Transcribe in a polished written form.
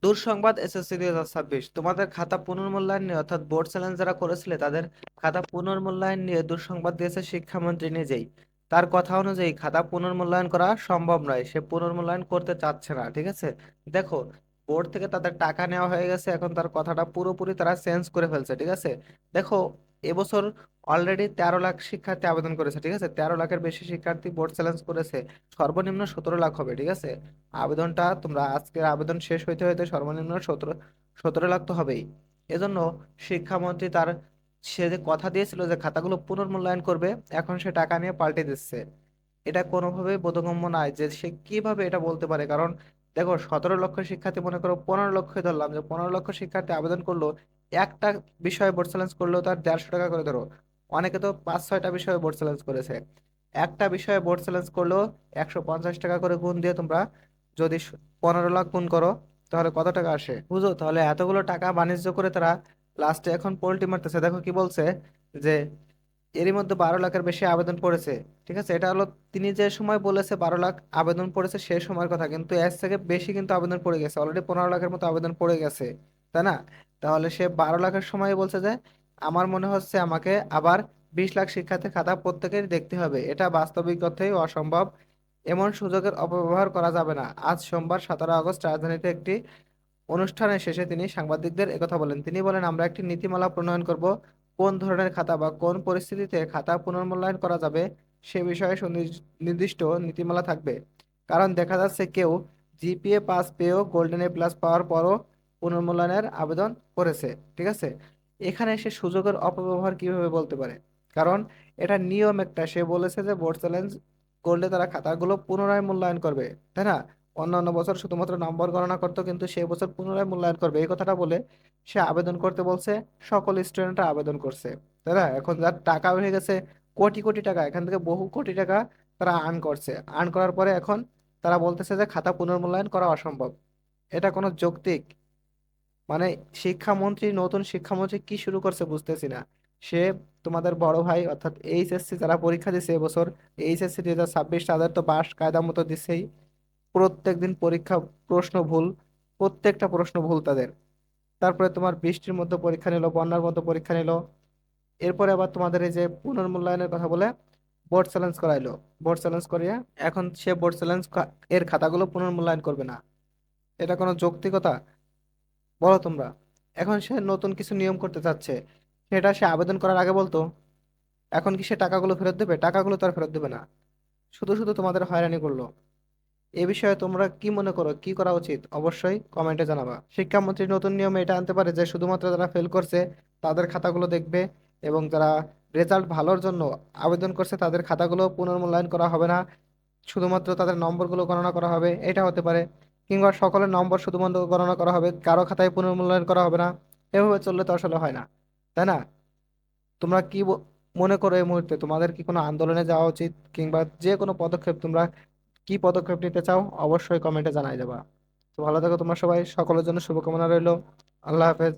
দুঃসংবাদ এসএসসি 2026, তোমাদের খাতা পুনর্মূল্যায়ন নিয়ে অর্থাৎ বোর্ড চ্যালেঞ্জ যারা করেছিলে তাদের খাতা পুনর্মূল্যায়ন নিয়ে দুঃসংবাদ দিয়েছে শিক্ষামন্ত্রী নিজেই। তার কথা অনুযায়ী খাতা পুনর্মূল্যায়ন করা সম্ভব নয়, সে পুনর্মূল্যায়ন করতে চাচ্ছে না। ঠিক আছে, দেখো, বোর্ড থেকে তাদের টাকা নেওয়া হয়ে গেছে, এখন তার কথাটা পুরোপুরি তারা চেঞ্জ করে ফেলছে। ঠিক আছে, দেখো, এবছর অলরেডি 13 লাখ শিক্ষার্থী আবেদন করেছে। ঠিক আছে, 13 লাখের বেশি শিক্ষার্থী বোর্ড চ্যালেঞ্জ করেছে। সর্বনিম্ন 17 লাখ হবে। ঠিক আছে, আবেদনটা তোমরা আজকের আবেদন শেষ হইতে হইতে সর্বনিম্ন 17 লাখ তো হবেই। এজন্য শিক্ষামন্ত্রী তার, সে যে কথা দিয়েছিল যে খাতাগুলো পুনর্মূল্যায়ন করবে, এখন সে টাকা নিয়ে পাল্টে দিচ্ছে। এটা কোনোভাবেই বোধগম্য নয় যে সে কিভাবে এটা বলতে পারে। কারণ দেখো, 17 লক্ষ শিক্ষার্থী, মনে করো 15 লক্ষ ধরলাম, যে 15 লক্ষ শিক্ষার্থী আবেদন করলো, একটা বিষয়ে বোর্ড চ্যালেঞ্জ করলেও তার 150 টাকা করে ধরো। অনেকে তো 5-6টা বিষয়ে বোর্ড চ্যালেঞ্জ করেছে। একটা বিষয়ে বোর্ড চ্যালেঞ্জ করলেও 150 টাকা করে গুণ দিয়ে তোমরা যদি 15 লাখ গুণ করো, তাহলে কত টাকা আসে বুঝো। তাহলে এতগুলো টাকা বাণিজ্য করে তারা লাস্টে এখন পোল্টি মারতেছে। দেখো কি বলছে, যে এরই মধ্যে 12 লাখের বেশি আবেদন পড়েছে। ঠিক আছে, এটা হলো তিনি যে সময় বলেছে 12 লাখ আবেদন পড়েছে সেই সময়ের কথা, কিন্তু এর থেকে বেশি কিন্তু আবেদন পড়ে গেছে, অলরেডি 15 লাখের মতো আবেদন পড়ে গেছে, তাই না? তাহলে সে 12 লাখের সময় বলছে যে আমার মনে হচ্ছে আমাকে আবার 20 লাখ শিক্ষার্থীর খাতা প্রত্যেকের দেখতে হবে, এটা বাস্তবিক অর্থেই অসম্ভব। এমন সুযোগের অপব্যবহার করা যাবে না। আজ সোমবার 17 আগস্ট রাজধানীতে একটি অনুষ্ঠানের শেষে তিনি সাংবাদিকদের একথা বলেন। তিনি বলেন, আমরা একটি নীতিমালা প্রণয়ন করব, কোন ধরনের খাতা বা কোন পরিস্থিতিতে খাতা পুনর্মূল্যায়ন করা যাবে সে বিষয়ে সুনির্দিষ্ট নীতিমালা থাকবে। কারণ দেখা যাচ্ছে কেউ জিপিএ 5 পেয়েও গোল্ডেন A+ পাওয়ার পরও পুনর্মূল্যায়নের আবেদন করেছে। ঠিক আছে, এখানে সে সুযোগের অপব্যবহার কিভাবে বলতে পারে? কারণ এটা নিয়ম একটা, সে বলেছে যে বোর্ড চ্যালেঞ্জ করলে তারা খাতাগুলো পুনরায় মূল্যায়ন করবে, তাই না? অন্যান্য বছর শুধুমাত্র নম্বর গণনা করতো, কিন্তু সে বছর পুনরায় মূল্যায়ন করবে, এই কথাটা বলে সে আবেদন করতে বলছে। সকল স্টুডেন্টরা আবেদন করছে, তাই না? এখন যার টাকা হয়ে গেছে কোটি কোটি টাকা, এখান থেকে বহু কোটি টাকা তারা আর্ন করছে। আর্ন করার পরে এখন তারা বলতেছে যে খাতা পুনর্মূল্যায়ন করা অসম্ভব। এটা কোনো যৌক্তিক, মানে শিক্ষামন্ত্রী, নতুন শিক্ষামন্ত্রী কি শুরু করছে বুঝতেছি না। সে তোমাদের বড় ভাই অর্থাৎ এইচএসসি যারা পরীক্ষা দিছে এবছর, এইচএসসি 2026, তাদের তো পাস কায়দা মতো দিছেই। প্রত্যেকদিন পরীক্ষা, প্রশ্ন ভুল, প্রত্যেকটা প্রশ্ন ভুল তাদের। তারপরে তোমার বৃষ্টির মধ্যে পরীক্ষা নিল, বন্যার মধ্যে পরীক্ষা নিল। এরপরে আবার তোমাদের এই যে পুনর্মূল্যায়নের কথা বলে বোর্ড চ্যালেঞ্জ করাইলো। বোর্ড চ্যালেঞ্জ করিয়ে এখন সে বোর্ড চ্যালেঞ্জ এর খাতাগুলো পুনর্মূল্যায়ন করবে না। এটা কোনো যৌক্তিকতা বলো তোমরা? এখন সে নতুন কিছু নিয়ম করতে চাচ্ছে, সেটা সে আবেদন করার আগে বলতো। এখন কি সে টাকাগুলো ফেরত দেবে? টাকাগুলো তো আর ফেরত দেবে না, শুধু শুধু তোমাদের হয়রানি করলো। এ বিষয়ে তোমরা কি মনে করো, কি করা উচিত অবশ্যই কমেন্টে জানাবা। শিক্ষামন্ত্রী নতুন নিয়মে এটা আনতে পারে যে শুধুমাত্র যারা ফেল করছে তাদের খাতাগুলো দেখবে, এবং যারা রেজাল্ট ভালোর জন্য আবেদন করছে তাদের খাতাগুলো পুনর্মূল্যায়ন করা হবে না, শুধুমাত্র তাদের নম্বরগুলো গণনা করা হবে, এটা হতে পারে। কিংবা সকলের নম্বর শুধুমাত্র গণনা করা হবে, কারো খাতায় পুনর্মূল্যায়ন করা হবে না। এভাবে চললে তো আসলে হয় না, তাই না? তোমরা কি মনে করো এই মুহূর্তে তোমাদের কি কোনো আন্দোলনে যাওয়া উচিত, কিংবা যে কোনো পদক্ষেপ তোমরা কি পদক্ষেপ নিতে চাও অবশ্যই কমেন্টে জানাই যাবা। তো ভালো থাকো তোমরা সবাই, সকলের জন্য শুভকামনা রইলো। আল্লাহ হাফেজ।